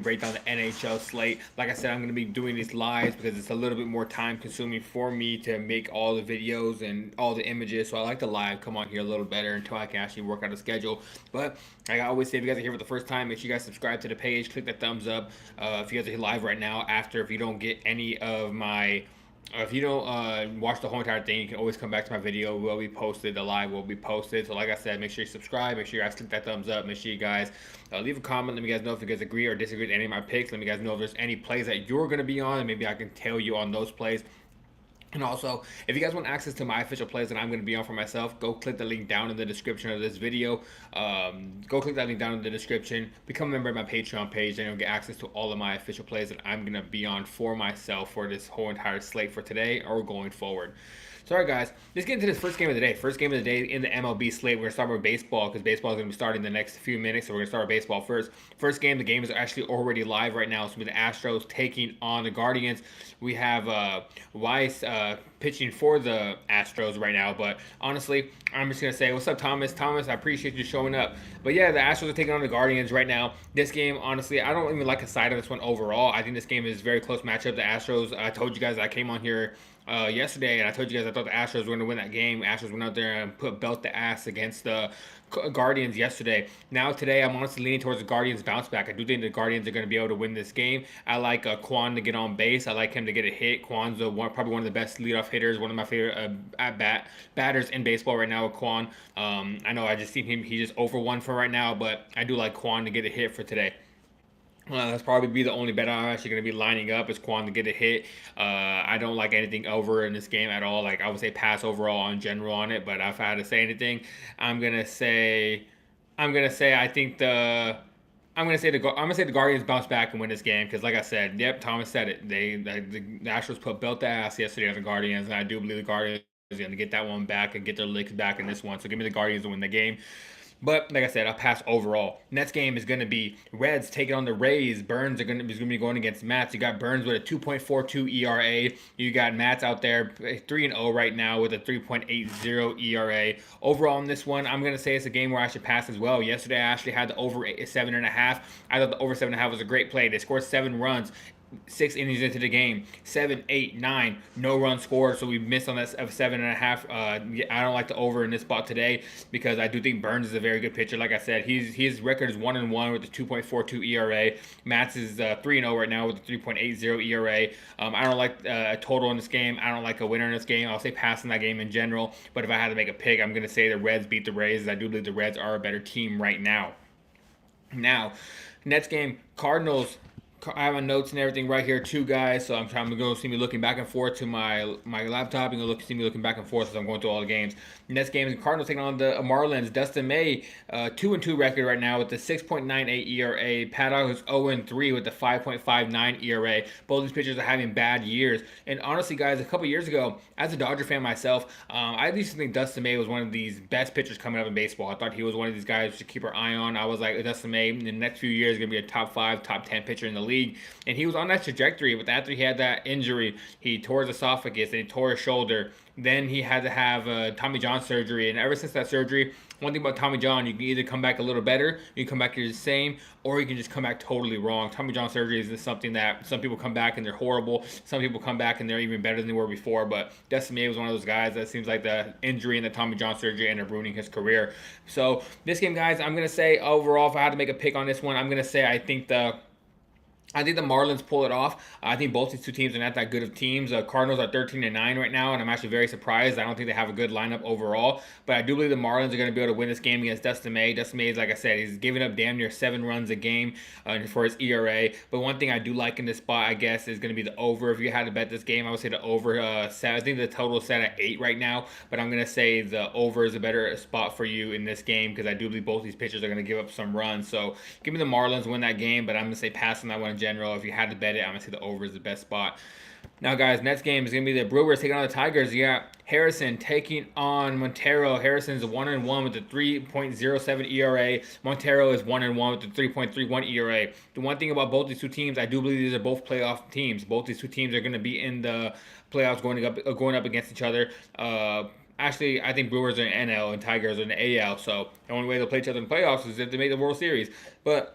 break down the NHL slate. Like I said, I'm going to be doing these lives because it's a little bit more time consuming for me to make all the videos and all the images. So I like to live come on here a little better until I can actually work out a schedule. But like I always say, if you guys are here for the first time, make sure you guys subscribe to the page, click that thumbs up. If you guys are here live right now, if you don't get any of my if you don't watch the whole entire thing, you can always come back to my video. It will be posted. The live will be posted. So like I said, make sure you subscribe. Make sure you guys click that thumbs up. Make sure you guys leave a comment. Let me guys know if you guys agree or disagree with any of my picks. Let me guys know if there's any plays that you're going to be on. And maybe I can tell you on those plays. And also, if you guys want access to my official plays that I'm going to be on for myself, go click the link down in the description of this video. Go click that link down in the description. Become a member of my Patreon page, and you'll get access to all of my official plays that I'm going to be on for myself for this whole entire slate for today or going forward. So, all right, guys, let's get into this first game of the day. First game of the day in the MLB slate. We're going to start with baseball because baseball is going to be starting the next few minutes. So, we're going to start with baseball first. First game, the game is actually already live right now. So, with the Astros taking on the Guardians. We have Weiss pitching for the Astros right now. But honestly, I'm just going to say, what's up, Thomas? Thomas, I appreciate you showing up. But yeah, the Astros are taking on the Guardians right now. This game, honestly, I don't even like a side of this one overall. I think this game is a very close matchup. The Astros, I told you guys I came on here yesterday, and I told you guys I thought the Astros were going to win that game. Astros went out there and put belt the ass against the Guardians yesterday. Now today, I'm honestly leaning towards the Guardians bounce back. I do think the Guardians are going to be able to win this game. I like Quan to get on base. I like him to get a hit. Quan's probably one of the best leadoff hitters, one of my favorite batters in baseball right now with Quan. I know I just seen him. He's just over one for right now, but I do like Quan to get a hit for today. That's probably be the only bet I'm actually going to be lining up is Quan to get a hit. I don't like anything over in this game at all. Like I would say pass overall in general on it, but if I had to say anything, I'm gonna say I think I'm gonna say the Guardians bounce back and win this game because, like I said, yep, Thomas said it. The Astros put belt the ass yesterday on the Guardians, and I do believe the Guardians are gonna get that one back and get their licks back in this one. So give me the Guardians to win the game. But like I said, I'll pass overall. Next game is going to be Reds taking on the Rays. Burns is going to be going against Mats. You got Burns with a 2.42 ERA. You got Mats out there 3-0 right now with a 3.80 ERA. Overall in this one, I'm going to say it's a game where I should pass as well. Yesterday, I actually had the over 7.5. I thought the over 7.5 was a great play. They scored 7 runs. 6 innings into the game, 7, 8, 9, no run scored, so we missed on that of 7.5. I don't like the over in this spot today because I do think Burns is a very good pitcher. Like I said, his record is 1-1 with a 2.42 ERA. Mats is 3-0 right now with a 3.80 ERA. I don't like a total in this game. I don't like a winner in this game. I'll say pass in that game in general. But if I had to make a pick, I'm going to say the Reds beat the Rays. I do believe the Reds are a better team right now. Now, next game, Cardinals. I have my notes and everything right here too, guys. So I'm trying to go see me looking back and forth to my laptop. You're gonna see me looking back and forth as I'm going through all the games. Next game is the Cardinals taking on the Marlins. Dustin May, 2-2 record right now with the 6.98 ERA. Paddock is 0-3 with the 5.59 ERA. Both these pitchers are having bad years. And honestly, guys, a couple years ago, as a Dodger fan myself, I used to think Dustin May was one of these best pitchers coming up in baseball. I thought he was one of these guys to keep our eye on. I was like, Dustin May in the next few years is gonna be a top 5, top 10 pitcher in the league. And he was on that trajectory, but after he had that injury, he tore his esophagus and he tore his shoulder. Then he had to have Tommy John surgery, and ever since that surgery, one thing about Tommy John, you can either come back a little better, you can come back the same, or you can just come back totally wrong. Tommy John surgery is just something that some people come back and they're horrible. Some people come back and they're even better than they were before. But Dustin May was one of those guys that seems like the injury and the Tommy John surgery ended up ruining his career. So this game, guys, I'm gonna say overall, if I had to make a pick on this one, I'm gonna say I think the Marlins pull it off. I think both these two teams are not that good of teams. Cardinals are 13-9 right now, and I'm actually very surprised. I don't think they have a good lineup overall, but I do believe the Marlins are going to be able to win this game against Dustin May. Dustin May is, like I said, he's giving up damn near 7 runs a game for his ERA. But one thing I do like in this spot, I guess, is going to be the over. If you had to bet this game, I would say the over. I think the total is set at 8 right now, but I'm going to say the over is a better spot for you in this game because I do believe both these pitchers are going to give up some runs. So give me the Marlins win that game, but I'm going to say pass on that one in general. If you had to bet it, I'm going to say the over is the best spot. Now, guys, next game is going to be the Brewers taking on the Tigers. You got Harrison taking on Montero. Harrison's 1-1 with a 3.07 ERA. Montero is 1-1 with a 3.31 ERA. The one thing about both these two teams, I do believe these are both playoff teams. Both these two teams are going to be in the playoffs going up against each other. Actually, I think Brewers are in NL and Tigers are in the AL. So the only way they'll play each other in the playoffs is if they make the World Series. But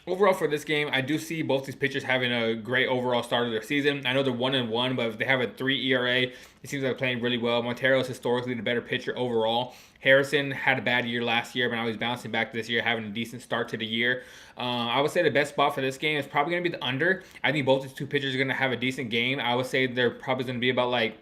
Overall for this game, I do see both these pitchers having a great overall start of their season. I know they're 1-1, but if they have a 3 ERA, it seems like they're playing really well. Montero is historically the better pitcher overall. Harrison had a bad year last year, but now he's bouncing back this year, having a decent start to the year. I would say the best spot for this game is probably going to be the under. I think both these two pitchers are going to have a decent game. I would say they're probably going to be about like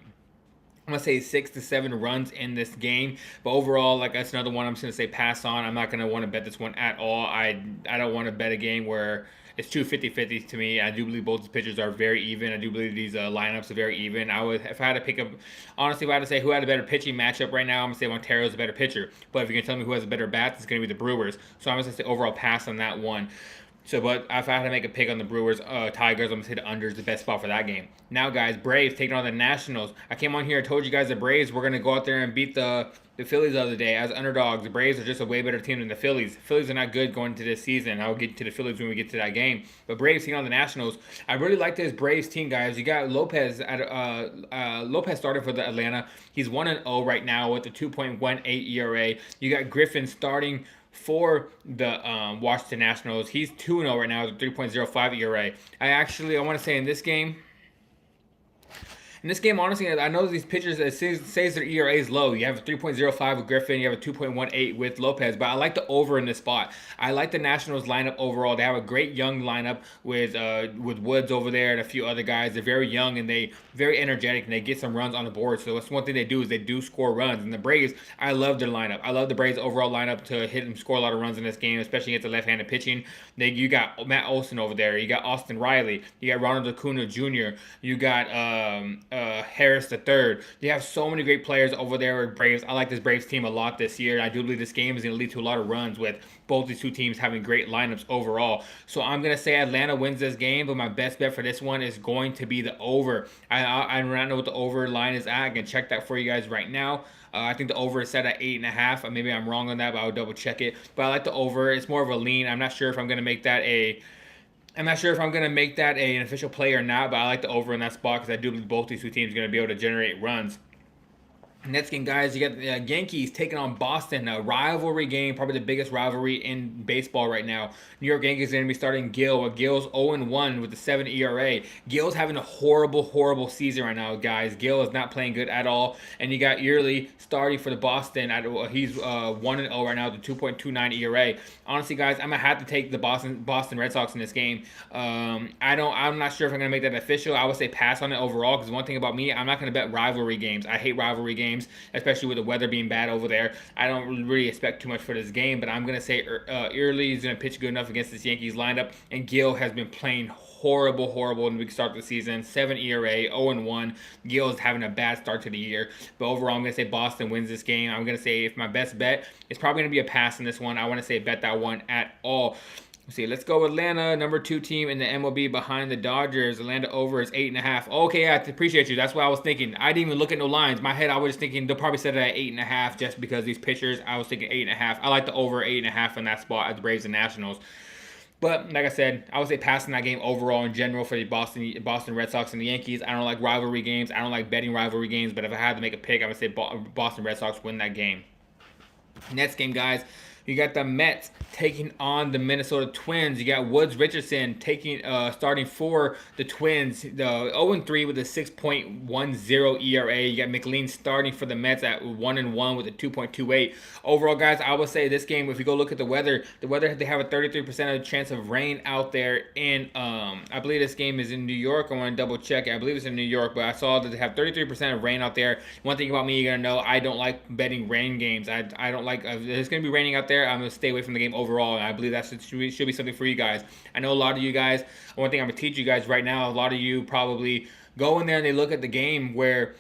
I'm gonna say 6 to 7 runs in this game, but overall, like that's another one I'm just gonna say pass on. I'm not gonna want to bet this one at all. I don't want to bet a game where it's two 50-50s to me. I do believe both the pitchers are very even. I do believe these lineups are very even. I would, if I had to pick up, honestly, if I had to say who had a better pitching matchup right now, I'm gonna say Montero's a better pitcher. But if you're gonna tell me who has a better bat, it's gonna be the Brewers. So I'm gonna say overall pass on that one. So, but if I had to make a pick on the Brewers, Tigers, I'm going to say the under is the best spot for that game. Now, guys, Braves taking on the Nationals. I came on here and told you guys the Braves were going to go out there and beat the Phillies the other day as underdogs. The Braves are just a way better team than the Phillies. The Phillies are not good going into this season. I'll get to the Phillies when we get to that game. But Braves taking on the Nationals. I really like this Braves team, guys. You got Lopez Lopez started for the Atlanta. He's 1-0 right now with a 2.18 ERA. You got Griffin starting for the Washington Nationals. He's 2-0 right now with a 3.05 ERA. I want to say in this game, honestly, I know these pitchers, it says their ERA is low. You have a 3.05 with Griffin, you have a 2.18 with Lopez, but I like the over in this spot. I like the Nationals lineup overall. They have a great young lineup with Woods over there and a few other guys. They're very young and they very energetic and they get some runs on the board. So that's one thing they do is they do score runs. And the Braves, I love their lineup. I love the Braves overall lineup to hit and score a lot of runs in this game, especially against the left-handed pitching. You got Matt Olson over there. You got Austin Riley. You got Ronald Acuna Jr. You got Harris III. You have so many great players over there with Braves. I like this Braves team a lot this year. I do believe this game is going to lead to a lot of runs with both these two teams having great lineups overall. So I'm going to say Atlanta wins this game, but my best bet for this one is going to be the over. I don't know what the over line is at. I can check that for you guys right now. I think the over is set at 8.5. Maybe I'm wrong on that, but I'll double check it. But I like the over. It's more of a lean. I'm not sure if I'm going to make that an official play or not, but I like the over in that spot because I do believe both these two teams are going to be able to generate runs. Next game, guys, you got the Yankees taking on Boston, a rivalry game, probably the biggest rivalry in baseball right now. New York Yankees are going to be starting Gil. Gil's 0-1 with a 7 ERA. Gil's having a horrible season right now, guys. Gil is not playing good at all. And you got Yearly starting for the Boston. He's 1-0 right now with a 2.29 ERA. Honestly, guys, I'm going to have to take the Boston Red Sox in this game. I'm not sure if I'm going to make that official. I would say pass on it overall because one thing about me, I'm not going to bet rivalry games. I hate rivalry games, especially with the weather being bad over there. I don't really expect too much for this game, but I'm going to say Early is going to pitch good enough against this Yankees lineup, and Gil has been playing horrible in the big start of the season. 7 ERA, 0-1. Gil is having a bad start to the year, but overall, I'm going to say Boston wins this game. I'm going to say if my best bet, it's probably going to be a pass in this one. I want to say bet that one at all. Let's see, let's go Atlanta, number 2 team in the MLB behind the Dodgers. Atlanta over is 8.5. Okay, I appreciate you. That's what I was thinking. I didn't even look at no lines. My head, I was just thinking they'll probably set it at 8.5 just because these pitchers. I was thinking 8.5. I like the over 8.5 in that spot at the Braves and Nationals. But like I said, I would say passing that game overall in general for the Boston Red Sox and the Yankees. I don't like rivalry games. I don't like betting rivalry games. But if I had to make a pick, I would say Boston Red Sox win that game. Next game, guys. You got the Mets taking on the Minnesota Twins. You got Woods Richardson starting for the Twins. The 0-3 with a 6.10 ERA. You got McLean starting for the Mets at 1-1 with a 2.28. Overall, guys, I would say this game, if you go look at the weather, they have a 33% of chance of rain out there in, I believe this game is in New York. I want to double check it. I believe it's in New York, but I saw that they have 33% of rain out there. One thing about me, you're going to know, I don't like betting rain games. I don't like, if it's going to be raining out there, I'm going to stay away from the game overall, and I believe that should be something for you guys. I know a lot of you guys, one thing I'm going to teach you guys right now, a lot of you probably go in there and they look at the game where,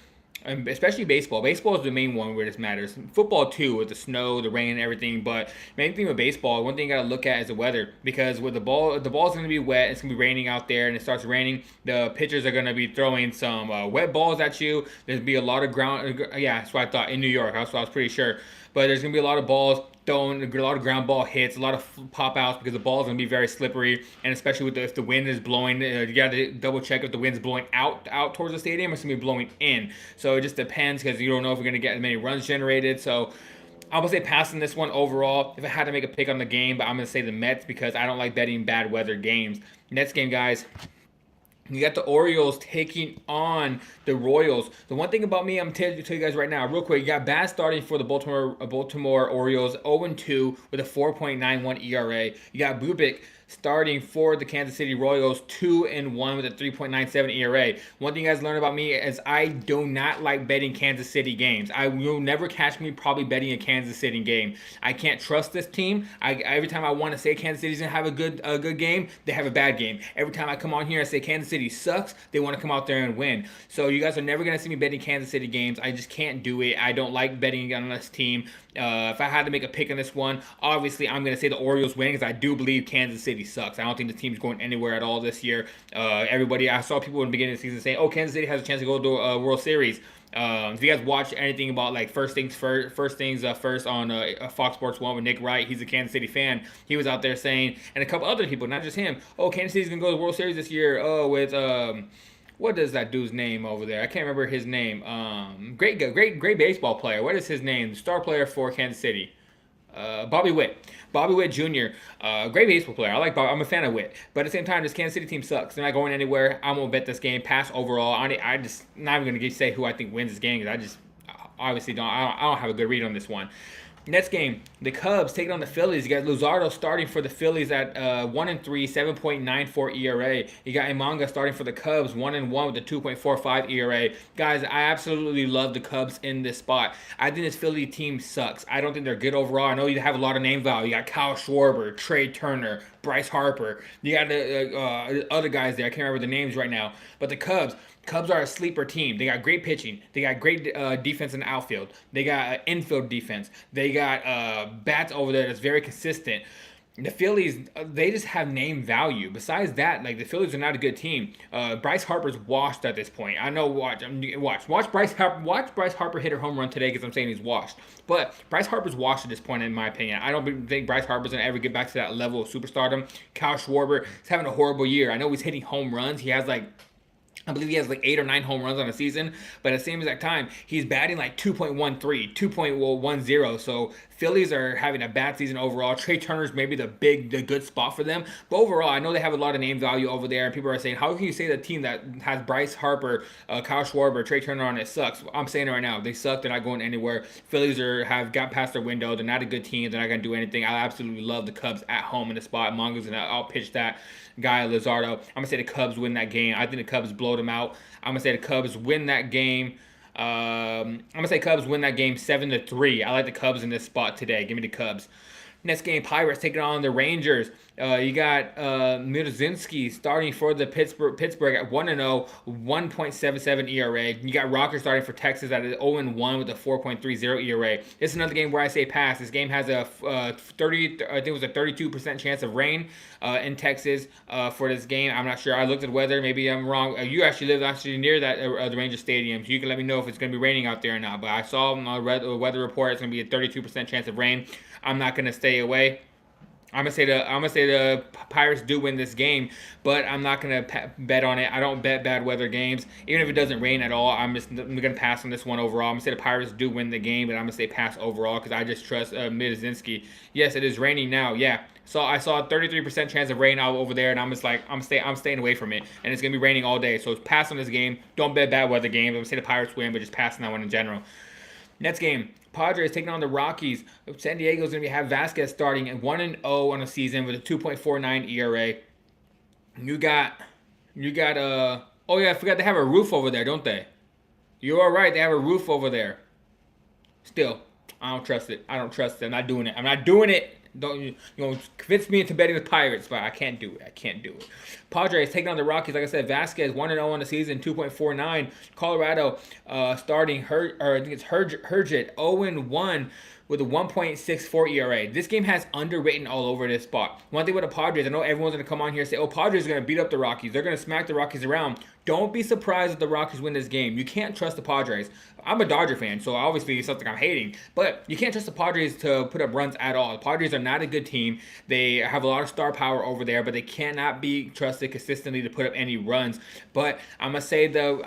especially baseball. Baseball is the main one where this matters. Football too, with the snow, the rain, and everything. But main thing with baseball, one thing you gotta look at is the weather, because with the ball's gonna be wet. It's gonna be raining out there, and it starts raining. The pitchers are gonna be throwing some wet balls at you. There's gonna be a lot of ground. Yeah, that's what I thought in New York. That's what I was pretty sure. But there's gonna be a lot of balls thrown, a lot of ground ball hits, a lot of pop outs because the ball is going to be very slippery, and especially with if the wind is blowing, you got to double check if the wind's blowing out towards the stadium or it's going to be blowing in. So it just depends because you don't know if you're going to get as many runs generated. So I would say passing this one overall. If I had to make a pick on the game, but I'm going to say the Mets because I don't like betting bad weather games. Next game, guys. You got the Orioles taking on the Royals. The one thing about me, I'm telling you guys right now, real quick, you got Bass starting for the Baltimore Orioles, 0-2 with a 4.91 ERA. You got Bubic starting for the Kansas City Royals, 2-1 with a 3.97 ERA. One thing you guys learn about me is I do not like betting Kansas City games. You'll never catch me probably betting a Kansas City game. I can't trust this team. Every time I want to say Kansas City's gonna have a good game, they have a bad game. Every time I come on here and say Kansas City sucks, they want to come out there and win. So you guys are never gonna see me betting Kansas City games. I just can't do it. I don't like betting on this team. If I had to make a pick on this one, obviously I'm going to say the Orioles win because I do believe Kansas City sucks. I don't think the team's going anywhere at all this year. I saw people in the beginning of the season saying, oh, Kansas City has a chance to go to a World Series. If you guys watch anything about like first things first on Fox Sports 1 with Nick Wright, he's a Kansas City fan. He was out there saying, and a couple other people, not just him, oh, Kansas City's going to go to the World Series this year with what is that dude's name over there? I can't remember his name. Great baseball player. What is his name? The star player for Kansas City. Bobby Witt. Bobby Witt Jr. Great baseball player. I like Bob. I'm a fan of Witt. But at the same time, this Kansas City team sucks. They're not going anywhere. I won't bet this game. Pass overall. I just not even gonna say who I think wins this game because I just obviously I don't have a good read on this one. Next game, the Cubs taking on the Phillies. You got Luzardo starting for the Phillies at 1-3, 7.94 ERA. You got Imanga starting for the Cubs, 1-1 with a 2.45 ERA. Guys, I absolutely love the Cubs in this spot. I think this Philly team sucks. I don't think they're good overall. I know you have a lot of name value. You got Kyle Schwarber, Trey Turner, Bryce Harper. You got the other guys there. I can't remember the names right now. But the Cubs are a sleeper team. They got great pitching. They got great defense in the outfield. They got infield defense. They got bats over there that's very consistent. The Phillies, they just have name value. Besides that, like the Phillies are not a good team. Bryce Harper's washed at this point. I know. Watch Bryce Harper hit a home run today because I'm saying he's washed. But Bryce Harper's washed at this point, in my opinion. I don't think Bryce Harper's gonna ever get back to that level of superstardom. Kyle Schwarber is having a horrible year. I know he's hitting home runs. I believe he has like 8 or 9 home runs on a season, but at the same exact time, he's batting like 2.13, 2.10. So Phillies are having a bad season overall. Trey Turner's maybe the good spot for them. But overall, I know they have a lot of name value over there, and people are saying, how can you say the team that has Bryce Harper, Kyle Schwarber, Trey Turner on it sucks? I'm saying it right now. They suck. They're not going anywhere. Phillies have got past their window. They're not a good team. They're not going to do anything. I absolutely love the Cubs at home in the spot. Mongo's going to outpitch that guy, Luzardo. I'm going to say the Cubs win that game. I think the Cubs blow them out. I'm going to say the Cubs win that game. I'm going to say Cubs win that game 7-3. I like the Cubs in this spot today. Give me the Cubs. Next game, Pirates taking on the Rangers. You got Mierzinski starting for the Pittsburgh at 1-0, 1.77 ERA. You got Rocker starting for Texas at 0-1 with a 4.30 ERA. This is another game where I say pass. This game has a 32% chance of rain in Texas for this game. I'm not sure. I looked at weather. Maybe I'm wrong. You actually live near that the Rangers Stadium, so you can let me know if it's going to be raining out there or not. But I saw on the weather report it's going to be a 32% chance of rain. I'm not going to stay away. I'm gonna say the Pirates do win this game, but I'm not gonna bet on it. I don't bet bad weather games, even if it doesn't rain at all. I'm gonna pass on this one overall. I'm gonna say the Pirates do win the game, but I'm gonna say pass overall because I just trust Mierzinski. Yes, it is raining now. Yeah, so I saw a 33% chance of rain out over there, and I'm just like I'm staying away from it, and it's gonna be raining all day. So pass on this game. Don't bet bad weather games. I'm gonna say the Pirates win, but just pass on that one in general. Next game, Padres taking on the Rockies. San Diego's going to have Vasquez starting at 1-0 on the season with a 2.49 ERA. You got oh yeah, I forgot they have a roof over there, don't they? You are right, they have a roof over there. Still, I don't trust it. I don't trust it. I'm not doing it. Don't convince me into betting the Pirates, but I can't do it. Padres taking on the Rockies. Like I said, Vasquez 1-0 on the season, 2.49. Colorado starting I think it's Herget 0-1 with a 1.64 ERA. This game has underwritten all over this spot. One thing with the Padres, I know everyone's going to come on here and say, oh, Padres are going to beat up the Rockies. They're going to smack the Rockies around. Don't be surprised if the Rockies win this game. You can't trust the Padres. I'm a Dodger fan, so obviously it's something I'm hating. But you can't trust the Padres to put up runs at all. The Padres are not a good team. They have a lot of star power over there, but they cannot be trusted consistently to put up any runs. But I'm gonna go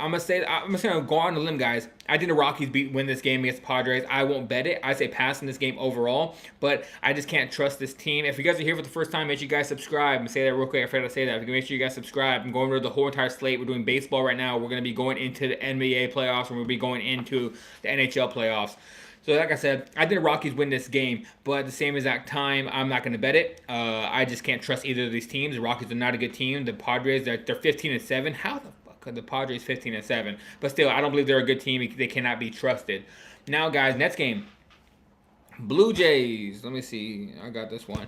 on the limb, guys. I think the Rockies win this game against the Padres. I won't bet it. I say pass pass in this game overall, but I just can't trust this team. If you guys are here for the first time, make sure you guys subscribe. I'm say that real quick. I forgot to say that. If you can make sure you guys subscribe. I'm going over the whole entire slate. We're doing baseball right now. We're going to be going into the NBA playoffs, and we'll be going into the NHL playoffs. So like I said, I think the Rockies win this game, but at the same exact time, I'm not going to bet it. I just can't trust either of these teams. The Rockies are not a good team. The Padres, they're 15-7. How the fuck are the Padres 15-7? But still, I don't believe they're a good team. They cannot be trusted. Now, guys, next game. Blue Jays. Let me see. I got this one.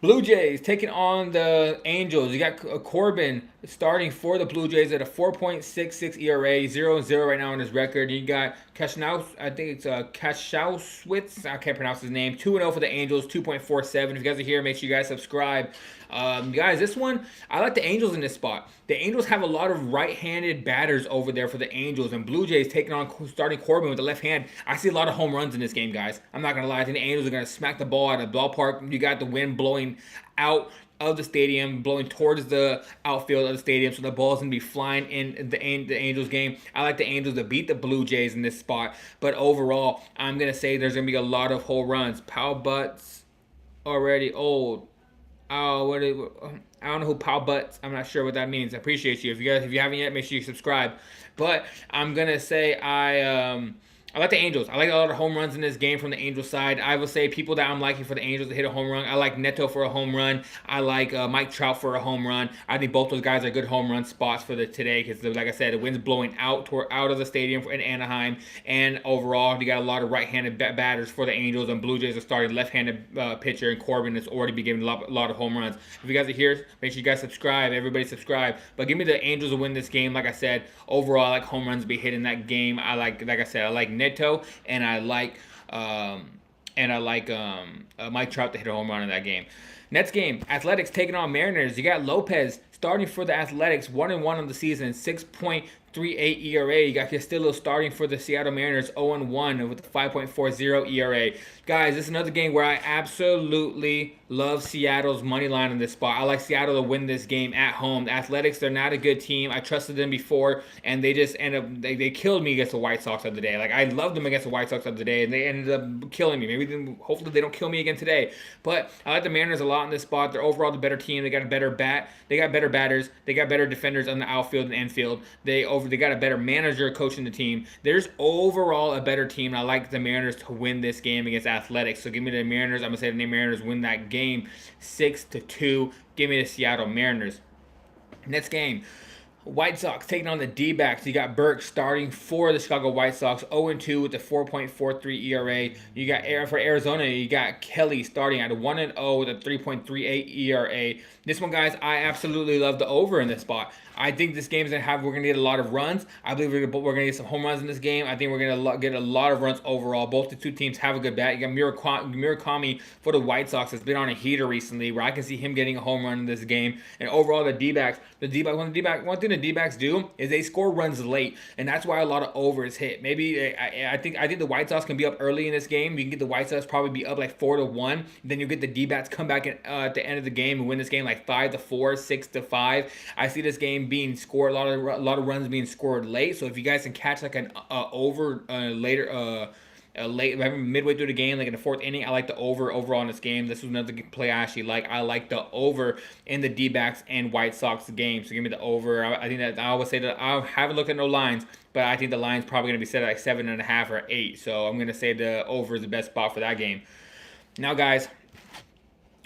Blue Jays taking on the Angels. You got Corbin starting for the Blue Jays at a 4.66 ERA, 0-0 right now on his record. You got Kashaus, I think it's Kashauswitz. I can't pronounce his name. 2-0 for the Angels, 2.47. If you guys are here, make sure you guys subscribe. Guys, this one, I like the Angels in this spot. The Angels have a lot of right-handed batters over there for the Angels, and Blue Jays taking on starting Corbin with the left hand. I see a lot of home runs in this game, guys. I'm not going to lie. I think the Angels are going to smack the ball out of the ballpark. You got the wind blowing out of the stadium, blowing towards the outfield of the stadium, so the ball's going to be flying in the Angels game. I like the Angels to beat the Blue Jays in this spot, but overall, I'm going to say there's going to be a lot of home runs. Powell Butts already old. Oh, I don't know who Pal Butts. I'm not sure what that means. I appreciate you. If you haven't yet, make sure you subscribe. But I'm gonna say I like the Angels. I like a lot of home runs in this game from the Angels side. I will say people that I'm liking for the Angels to hit a home run. I like Neto for a home run. I like Mike Trout for a home run. I think both those guys are good home run spots for today because, like I said, the wind's blowing out of the stadium in Anaheim. And overall, you got a lot of right-handed batters for the Angels, and Blue Jays are starting left-handed pitcher, and Corbin has already been giving a lot of home runs. If you guys are here, make sure you guys subscribe. Everybody subscribe. But give me the Angels to win this game. Like I said, overall, I like home runs to be hit in that game. Like I said, I like Neto, and I like Mike Trout to hit a home run in that game. Next game, Athletics taking on Mariners. You got Lopez starting for the Athletics, 1-1 on the season, 6.38 ERA. You got Castillo starting for the Seattle Mariners, 0-1 with a 5.40 ERA. Guys, this is another game where I absolutely love Seattle's money line in this spot. I like Seattle to win this game at home. The Athletics, they're not a good team. I trusted them before, and they just end up, they killed me against the White Sox of the day. Like, I loved them against the White Sox of the day, and they ended up killing me. Hopefully they don't kill me again today. But I like the Mariners a lot in this spot. They're overall the better team. They got a better bat. They got better batters. They got better defenders on the outfield and infield. They got a better manager coaching the team. There's overall a better team. And I like the Mariners to win this game against Athletics. So give me the Mariners. I'm gonna say the Mariners win that game 6-2. Give me the Seattle Mariners. Next game, White Sox taking on the D-backs. You got Burke starting for the Chicago White Sox, 0-2 with a 4.43 ERA. You got for Arizona, you got Kelly starting at a 1-0 with a 3.38 ERA. This one, guys, I absolutely love the over in this spot. I think this game is we're gonna get a lot of runs. I believe we're gonna get some home runs in this game. I think we're gonna get a lot of runs overall. Both the two teams have a good bat. You got Murakami for the White Sox has been on a heater recently, where I can see him getting a home run in this game. And overall, one thing the D-backs do is they score runs late, and that's why a lot of overs hit. Maybe I think the White Sox can be up early in this game. You can get the White Sox probably be up like 4-1. Then you get the D-backs come back at the end of the game and win this game like 5-4, 6-5. I see this game being scored, a lot of runs being scored late. So if you guys can catch like an over later late midway through the game, like in the fourth inning, I like the over overall in this game. This was another play I actually like. I like the over in the D-backs and White Sox game. So give me the over. I think that I always say that I haven't looked at no lines, but I think the line's probably going to be set at like 7.5 or 8. So I'm going to say the over is the best spot for that game. Now, guys,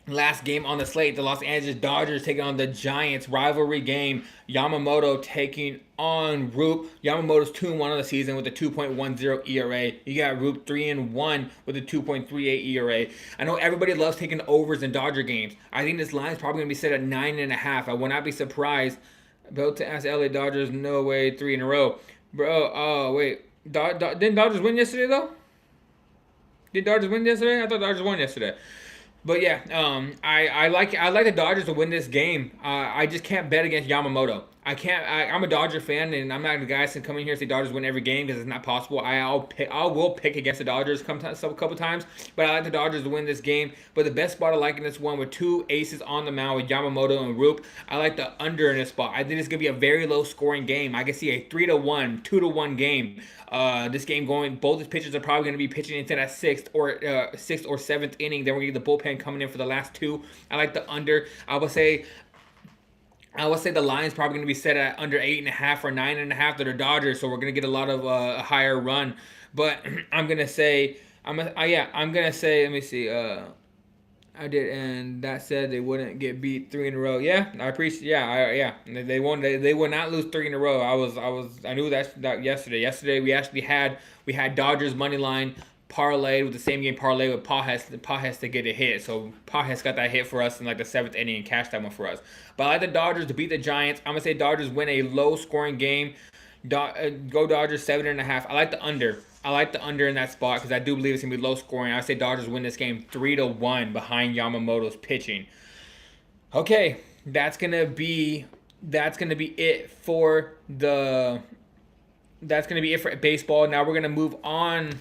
last game on the slate, the Los Angeles Dodgers taking on the Giants. Rivalry game. Yamamoto taking on Roop. Yamamoto's 2-1 on the season with a 2.10 ERA. You got Roop 3-1 with a 2.38 ERA. I know everybody loves taking overs in Dodger games. I think this line is probably going to be set at 9.5. I would not be surprised. Built to ask LA Dodgers, no way, 3 in a row. Bro, oh, wait. Didn't Dodgers win yesterday, though? Did Dodgers win yesterday? I thought Dodgers won yesterday. But yeah, I like the Dodgers to win this game. I just can't bet against Yamamoto. I'm a Dodger fan, and I'm not the guy to come in here and say Dodgers win every game because it's not possible. I will pick against the Dodgers a couple times, but I like the Dodgers to win this game. But the best spot I like in this one with two aces on the mound with Yamamoto and Roop, I like the under in this spot. I think it's gonna be a very low scoring game. I can see a 3-1, 2-1 game. This game going, both his pitchers are probably going to be pitching into that sixth or seventh inning. Then we're going to get the bullpen coming in for the last two. I like the under. I would say the line's probably going to be set at under 8.5 or 9.5 to the Dodgers, so we're going to get a lot of a higher run. But I'm going to say, let me see. I did, and that said they wouldn't get beat 3 in a row. Yeah, I appreciate. Yeah, they won. They would not lose 3 in a row. I knew that yesterday. Yesterday we actually had Dodgers money line parlay with the same game parlay with Pajes to get a hit. So Pajes got that hit for us in like the 7th inning and cashed that one for us. But I like the Dodgers to beat the Giants. I'm gonna say Dodgers win a low scoring game. Go Dodgers 7.5. I like the under. I like the under in that spot because I do believe it's gonna be low scoring. I say Dodgers win this game 3-1 behind Yamamoto's pitching. Okay, that's gonna be it for the. That's going to be it for baseball. Now we're going to move on.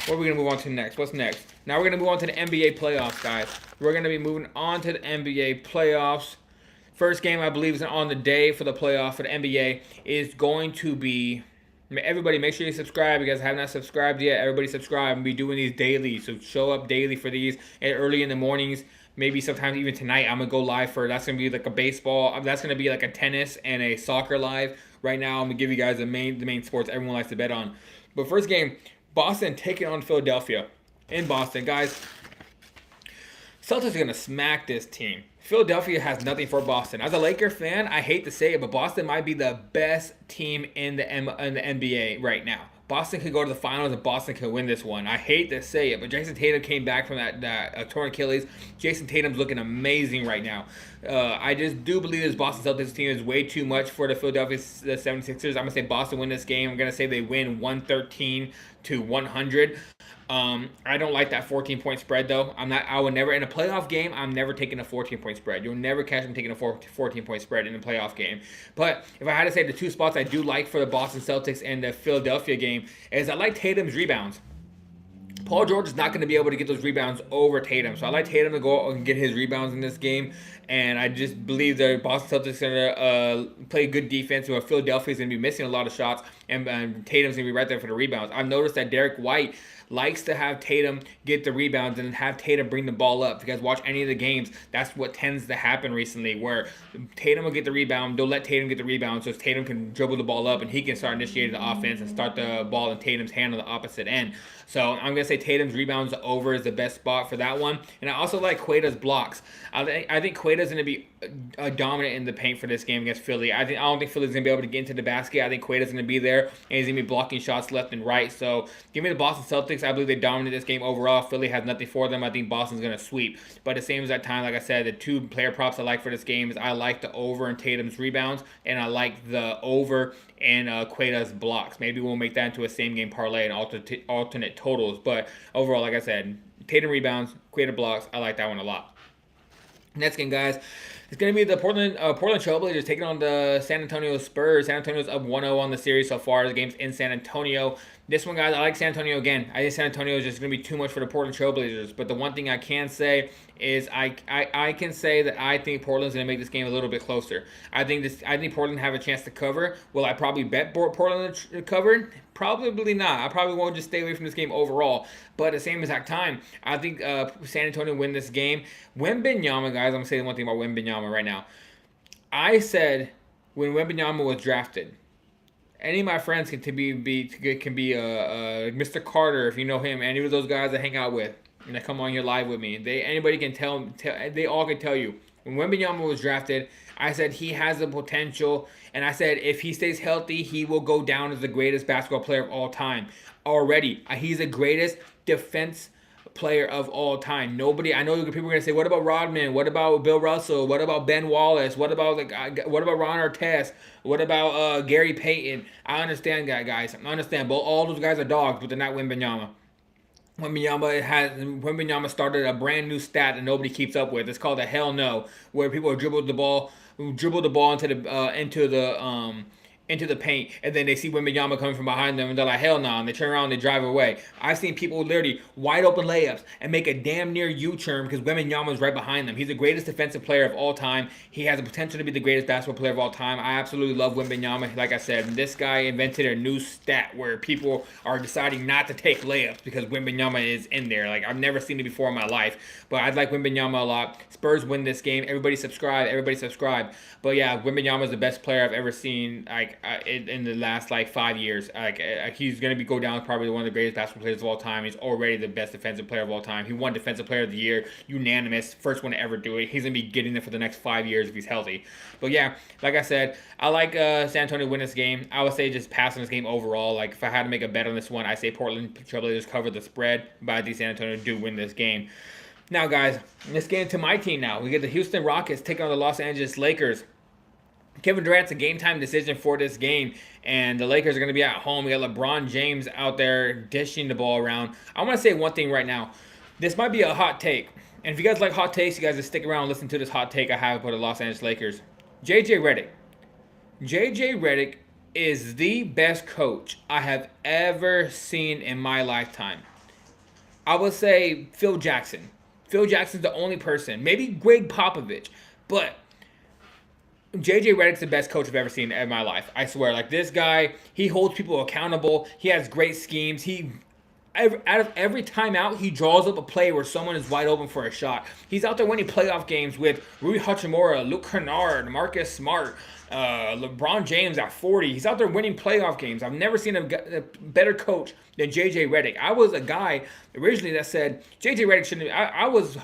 What are we going to move on to next? What's next? Now we're going to move on to the NBA playoffs, guys. We're going to be moving on to the NBA playoffs. First game, I believe, is on the day for the playoff for the NBA is going to be... Everybody, make sure you subscribe. You guys have not subscribed yet. Everybody subscribe. We'll be doing these daily. So show up daily for these and early in the mornings. Maybe sometimes even tonight I'm going to go live for... That's going to be like a baseball. That's going to be like a tennis and a soccer live. Right now, I'm going to give you guys the main sports everyone likes to bet on. But first game, Boston taking on Philadelphia in Boston. Guys, Celtics are going to smack this team. Philadelphia has nothing for Boston. As a Laker fan, I hate to say it, but Boston might be the best team in the NBA right now. Boston could go to the finals and Boston could win this one. I hate to say it, but Jason Tatum came back from that torn Achilles. Jason Tatum's looking amazing right now. I just do believe this Boston Celtics team is way too much for the Philadelphia 76ers. I'm going to say Boston win this game. I'm going to say they win 113-100. I don't like that 14-point spread though. I would never in a playoff game. I'm never taking a 14-point spread. You'll never catch me taking a 14-point spread in a playoff game. But if I had to say the two spots I do like for the Boston Celtics and the Philadelphia game is I like Tatum's rebounds. Paul George is not going to be able to get those rebounds over Tatum. So I like Tatum to go and get his rebounds in this game. And I just believe the Boston Celtics are going to play good defense where Philadelphia is going to be missing a lot of shots. And Tatum's going to be right there for the rebounds. I've noticed that Derek White likes to have Tatum get the rebounds and have Tatum bring the ball up. If you guys watch any of the games, that's what tends to happen recently, where Tatum will get the rebound. They'll let Tatum get the rebound so Tatum can dribble the ball up and he can start initiating the offense and start the ball in Tatum's hand on the opposite end. So I'm going to say Tatum's rebounds over is the best spot for that one. And I also like Queta's blocks. I think Queta's going to be dominant in the paint for this game against Philly. I don't think Philly's going to be able to get into the basket. I think Queta's going to be there and he's going to be blocking shots left and right. So give me the Boston Celtics. I believe they dominate this game overall. Philly has nothing for them. I think Boston's going to sweep. But at the same time, like I said, the two player props I like for this game is I like the over in Tatum's rebounds and I like the over and Queta's blocks. Maybe we'll make that into a same game parlay and alternate totals. But overall, like I said, Tatum rebounds, Queta blocks. I like that one a lot. Next game, guys. It's going to be the Portland Trailblazers taking on the San Antonio Spurs. San Antonio's up 1-0 on the series so far. The game's in San Antonio. This one, guys, I like San Antonio again. I think San Antonio is just going to be too much for the Portland Trailblazers. But the one thing I can say is I can say that I think Portland's going to make this game a little bit closer. I think Portland have a chance to cover. Will I probably bet Portland covered? Probably not. I probably won't just stay away from this game overall. But at the same exact time, I think San Antonio win this game. Wembanyama, guys, I'm going to say one thing about Wembanyama right now. I said when Wembanyama was drafted, any of my friends can be Mr. Carter, if you know him, any of those guys I hang out with, and they come on here live with me. Anybody can tell they all can tell you. When Wembanyama was drafted, I said he has the potential, and I said if he stays healthy, he will go down as the greatest basketball player of all time. Already, he's the greatest defense player of all time. Nobody. I know people are gonna say, "What about Rodman? What about Bill Russell? What about Ben Wallace? What about Ron Artest? What about Gary Payton?" I understand that, guys. I understand, but all those guys are dogs, but they're not Wembanyama. Wembanyama started a brand new stat that nobody keeps up with. It's called a hell no, where people dribble the ball dribble the ball into the paint, and then they see Wembanyama coming from behind them, and they're like, hell no, and they turn around and they drive away. I've seen people literally wide open layups and make a damn near U-turn because Wembanyama is right behind them. He's the greatest defensive player of all time. He has the potential to be the greatest basketball player of all time. I absolutely love Wembanyama. Like I said, this guy invented a new stat where people are deciding not to take layups because Wembanyama is in there. Like, I've never seen it before in my life, but I like Wembanyama a lot. Spurs win this game. Everybody subscribe. Everybody subscribe. But yeah, Wembanyama is the best player I've ever seen. Like, in the last 5 years, he's gonna go down as probably one of the greatest basketball players of all time. He's already the best defensive player of all time. He won Defensive Player of the Year, unanimous, first one to ever do it. He's gonna be getting it for the next 5 years if he's healthy. But yeah, like I said, I like San Antonio to win this game. I would say just passing this game overall. Like, if I had to make a bet on this one, I say Portland Trailblazers cover the spread, but I think San Antonio do win this game. Now, guys, let's get into my team. Now we get the Houston Rockets taking on the Los Angeles Lakers. Kevin Durant's a game-time decision for this game, and the Lakers are going to be at home. We got LeBron James out there dishing the ball around. I want to say one thing right now. This might be a hot take, and if you guys like hot takes, you guys just stick around and listen to this hot take I have for the Los Angeles Lakers. JJ Redick. JJ Redick is the best coach I have ever seen in my lifetime. I would say Phil Jackson. Phil Jackson's the only person. Maybe Greg Popovich, but JJ Redick's the best coach I've ever seen in my life. I swear. Like, this guy, he holds people accountable. He has great schemes. Out of every timeout, he draws up a play where someone is wide open for a shot. He's out there winning playoff games with Rui Hachimura, Luke Kennard, Marcus Smart, LeBron James at 40. He's out there winning playoff games. I've never seen a better coach than JJ Redick. I was a guy originally that said JJ Redick shouldn't. I was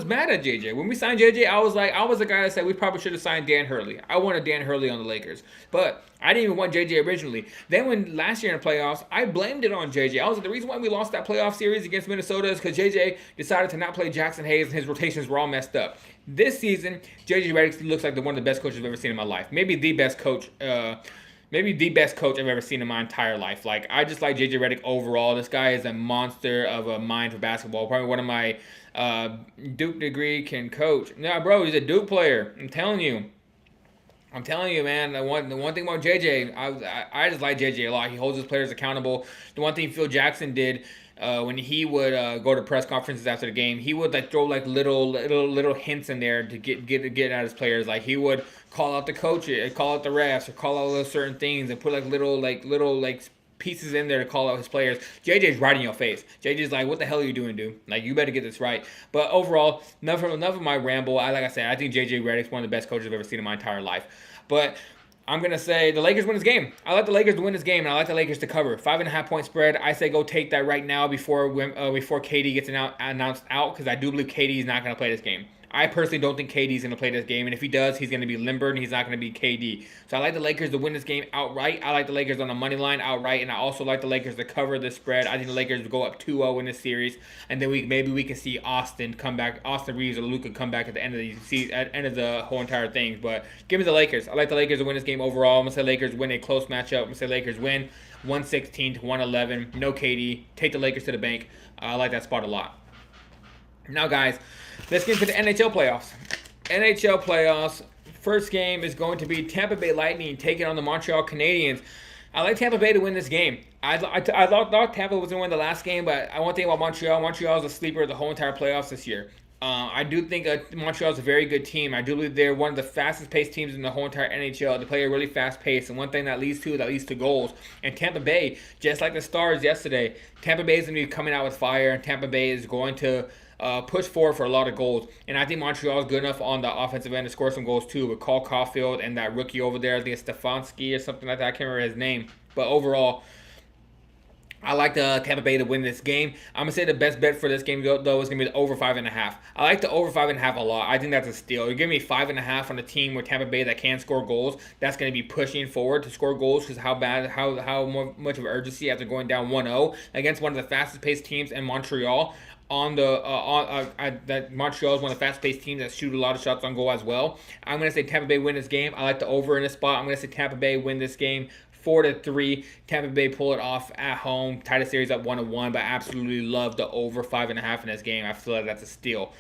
mad at JJ when we signed JJ. I was the guy that said we probably should have signed Dan Hurley. I wanted Dan Hurley on the Lakers, but I didn't even want JJ originally. Then when last year in the playoffs, I blamed it on JJ. I was like, the reason why we lost that playoff series against Minnesota is because JJ decided to not play Jackson Hayes and his rotations were all messed up. This season, JJ Redick looks like one of the best coaches I've ever seen in my life. Maybe the best coach. Maybe the best coach I've ever seen in my entire life. Like, I just like JJ Redick overall. This guy is a monster of a mind for basketball. Probably one of my Duke degree can coach. Nah, bro, he's a Duke player. I'm telling you, man. The one thing about JJ, I just like JJ a lot. He holds his players accountable. The one thing Phil Jackson did when he would go to press conferences after the game, he would throw little hints in there to get at his players. Like, he would call out the coaches, call out the refs, or call out certain things, and put little pieces in there to call out his players. JJ's right in your face. JJ's like, what the hell are you doing, dude? Like, you better get this right. But overall, enough of my ramble. Like I said, I think JJ Redick's one of the best coaches I've ever seen in my entire life. But I'm going to say the Lakers win this game. I like the Lakers to win this game, and I like the Lakers to cover. 5.5 point spread. I say go take that right now before KD gets announced out, because I do believe KD is not going to play this game. I personally don't think KD is going to play this game, and if he does, he's going to be limbered, and he's not going to be KD. So I like the Lakers to win this game outright. I like the Lakers on the money line outright, and I also like the Lakers to cover the spread. I think the Lakers will go up 2-0 in this series, and then maybe we can see Austin come back, Austin Reeves or Luka come back at the end of the season, at the end of the whole entire thing. But give me the Lakers. I like the Lakers to win this game overall. I'm going to say Lakers win a close matchup. I'm going to say Lakers win 116-111. No KD. Take the Lakers to the bank. I like that spot a lot. Now, guys, let's get into the NHL playoffs. NHL playoffs. First game is going to be Tampa Bay Lightning taking on the Montreal Canadiens. I like Tampa Bay to win this game. I thought Tampa was going to win the last game, but I want to think about Montreal. Montreal is a sleeper of the whole entire playoffs this year. I do think Montreal is a very good team. I do believe they're one of the fastest-paced teams in the whole entire NHL. They play a really fast pace, and one thing that leads to goals. And Tampa Bay, just like the Stars yesterday, Tampa Bay is going to be coming out with fire, and Tampa Bay is going to push forward for a lot of goals. And I think Montreal is good enough on the offensive end to score some goals too, with Cole Caulfield and that rookie over there. I think it's Stefanski or something like that. I can't remember his name. But overall, I like the Tampa Bay to win this game. I'm going to say the best bet for this game, though, is going to be the over 5.5. I like the over 5.5 a lot. I think that's a steal. You're giving me 5.5 on a team with Tampa Bay that can score goals. That's going to be pushing forward to score goals, because how much of urgency after going down 1-0 against one of the fastest-paced teams in Montreal. That Montreal is one of the fast-paced teams that shoot a lot of shots on goal as well. I'm going to say Tampa Bay win this game. I like the over in this spot. I'm going to say Tampa Bay win this game 4-3. Tampa Bay pull it off at home. Tie the series up 1-1, but I absolutely love the over 5.5 in this game. I feel like that's a steal.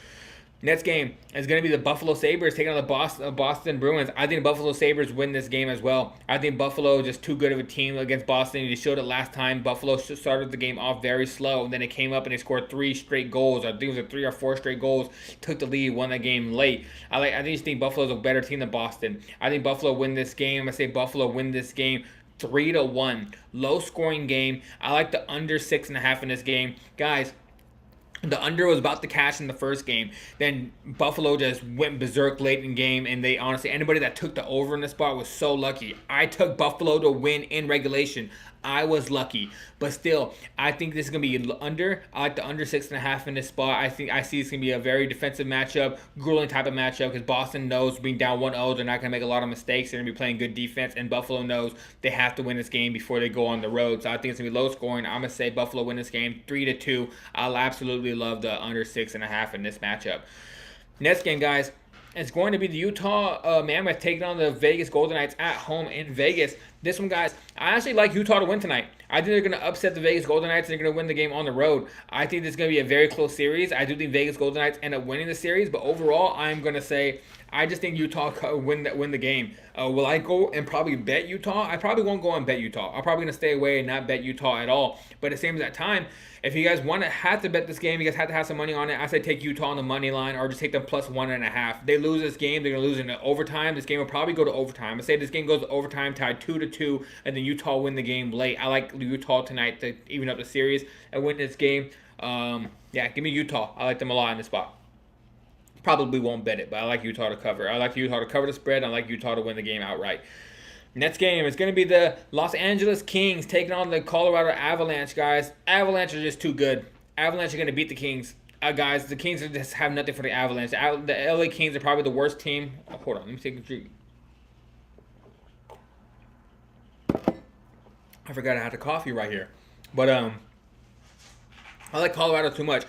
Next game is going to be the Buffalo Sabres taking on the Boston Bruins. I think Buffalo Sabres win this game as well. I think Buffalo just too good of a team against Boston. They showed it last time. Buffalo started the game off very slow, and then it came up and they scored 3 straight goals. I think it was 3 or 4 straight goals. Took the lead, won that game late. I just think Buffalo's a better team than Boston. I think Buffalo win this game. I say Buffalo win this game 3-1. Low scoring game. I like the under 6.5 in this game, guys. The under was about to cash in the first game. Then Buffalo just went berserk late in the game, and they honestly, anybody that took the over in the spot was so lucky. I took Buffalo to win in regulation. I was lucky, but still, I think this is gonna be under. I like the under 6.5 in this spot. I see it's gonna be a very defensive matchup, grueling type of matchup because Boston knows being down 1-0, they're not gonna make a lot of mistakes. They're gonna be playing good defense, and Buffalo knows they have to win this game before they go on the road. So I think it's gonna be low scoring. I'm gonna say Buffalo win this game 3-2. I'll absolutely love the under 6.5 in this matchup. Next game, guys. It's going to be the Utah Mammoth taking on the Vegas Golden Knights at home in Vegas. This one, guys, I actually like Utah to win tonight. I think they're going to upset the Vegas Golden Knights and they're going to win the game on the road. I think this is going to be a very close series. I do think Vegas Golden Knights end up winning the series, but overall, I'm going to say I just think Utah win the game. Will I go and probably bet Utah? I probably won't go and bet Utah. I'm probably going to stay away and not bet Utah at all. But at the same time, if you guys have to bet this game, you guys have to have some money on it. I say take Utah on the money line or just take them plus 1.5. They lose this game, they're going to lose in overtime. This game will probably go to overtime. I say this game goes to overtime, tied 2-2, and then Utah win the game late. I like Utah tonight to even up the series and win this game. Yeah, give me Utah. I like them a lot in this spot. Probably won't bet it, but I like Utah to cover. I like Utah to cover the spread. I like Utah to win the game outright. Next game is going to be the Los Angeles Kings taking on the Colorado Avalanche, guys. Avalanche are just too good. Avalanche are going to beat the Kings. Guys, the Kings just have nothing for the Avalanche. The LA Kings are probably the worst team. Oh, hold on, let me take a drink. I forgot I had the coffee right here. But I like Colorado too much.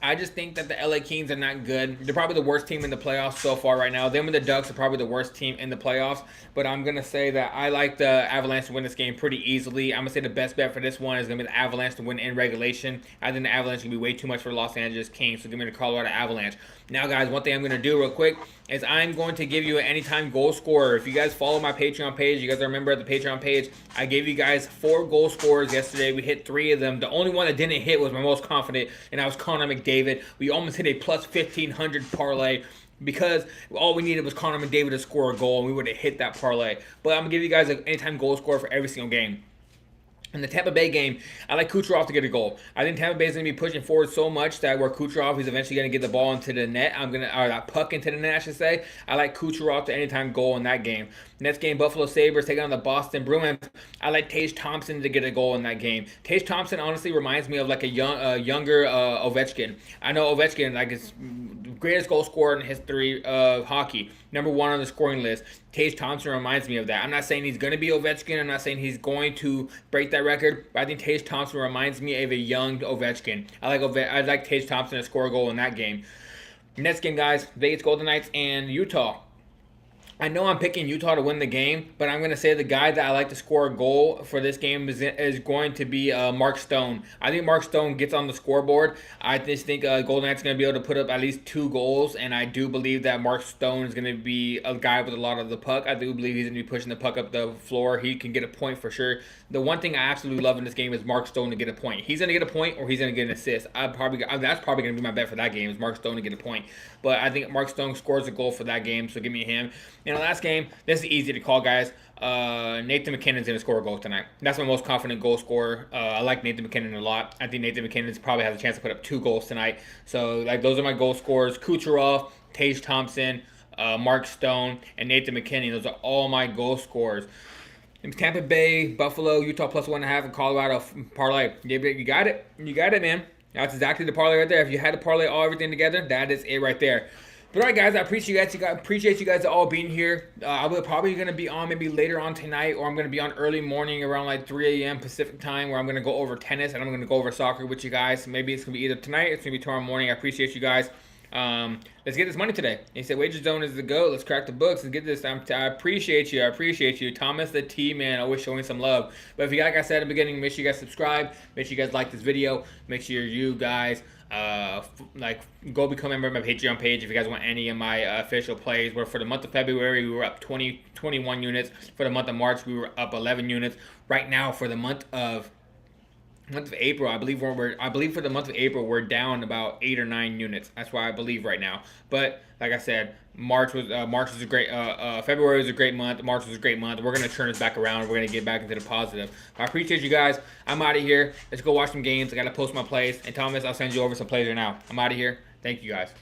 I just think that the LA Kings are not good. They're probably the worst team in the playoffs so far right now. Them and the Ducks are probably the worst team in the playoffs. But I'm going to say that I like the Avalanche to win this game pretty easily. I'm going to say the best bet for this one is going to be the Avalanche to win in regulation. I think the Avalanche is going to be way too much for the Los Angeles Kings. So give me the Colorado Avalanche. Now, guys, one thing I'm going to do real quick is I'm going to give you an anytime goal scorer. If you guys follow my Patreon page, you guys remember the Patreon page, I gave you guys 4 goal scorers yesterday. We hit 3 of them. The only one that didn't hit was my most confident, and that was Connor McDavid. We almost hit a plus 1,500 parlay because all we needed was Connor McDavid to score a goal, and we would have hit that parlay. But I'm going to give you guys an anytime goal scorer for every single game. In the Tampa Bay game, I like Kucherov to get a goal. I think Tampa Bay is going to be pushing forward so much that where Kucherov is eventually going to get the ball into the net. Or that puck into the net, I should say. I like Kucherov to anytime goal in that game. Next game, Buffalo Sabres taking on the Boston Bruins. I like Tage Thompson to get a goal in that game. Tage Thompson honestly reminds me of like a younger Ovechkin. I know Ovechkin like is greatest goal scorer in history of hockey. Number 1 on the scoring list. Tage Thompson reminds me of that. I'm not saying he's going to be Ovechkin. I'm not saying he's going to break that record. But I think Tage Thompson reminds me of a young Ovechkin. I like Tage Thompson to score a goal in that game. Next game, guys. Vegas Golden Knights and Utah. I know I'm picking Utah to win the game, but I'm going to say the guy that I like to score a goal for this game is going to be Mark Stone. I think Mark Stone gets on the scoreboard. I just think Golden Knights are going to be able to put up at least 2 goals, and I do believe that Mark Stone is going to be a guy with a lot of the puck. I do believe he's going to be pushing the puck up the floor. He can get a point for sure. The one thing I absolutely love in this game is Mark Stone to get a point. He's going to get a point or he's going to get an assist. That's probably going to be my bet for that game is Mark Stone to get a point. But I think Mark Stone scores a goal for that game, so give me him. In the last game, this is easy to call, guys. Nathan McKinnon's going to score a goal tonight. That's my most confident goal scorer. I like Nathan McKinnon a lot. I think Nathan McKinnon probably has a chance to put up 2 goals tonight. So, like, those are my goal scorers. Kucherov, Tage Thompson, Mark Stone, and Nathan McKinnon. Those are all my goal scorers. Tampa Bay, Buffalo, Utah plus 1.5, and Colorado parlay. You got it. You got it, man. That's exactly the parlay right there. If you had to parlay everything together, that is it right there. But all right, guys, I appreciate you guys all being here. I will probably going to be on maybe later on tonight, or I'm going to be on early morning around like 3 a.m. Pacific time, where I'm going to go over tennis and I'm going to go over soccer with you guys. Maybe it's going to be either tonight or it's going to be tomorrow morning. I appreciate you guys. Let's get this money today. He said, Wager Zone is the GOAT. Let's crack the books and get this. I appreciate you. I appreciate you. Thomas the T, man, always showing some love. But if you, like I said at the beginning, make sure you guys subscribe. Make sure you guys like this video. Make sure you guys like go become a member of my Patreon page if you guys want any of my official plays. Where for the month of February we were up 21 units. For the month of March we were up 11 units. Right now for the month of April, I believe for the month of April we're down about 8 or 9 units. That's why I believe right now. But like I said, March was a great February was a great month. March was a great month. We're gonna turn this back around. We're gonna get back into the positive. I appreciate you guys. I'm out of here. Let's go watch some games. I gotta post my plays. And Thomas, I'll send you over some plays right now. I'm out of here. Thank you guys.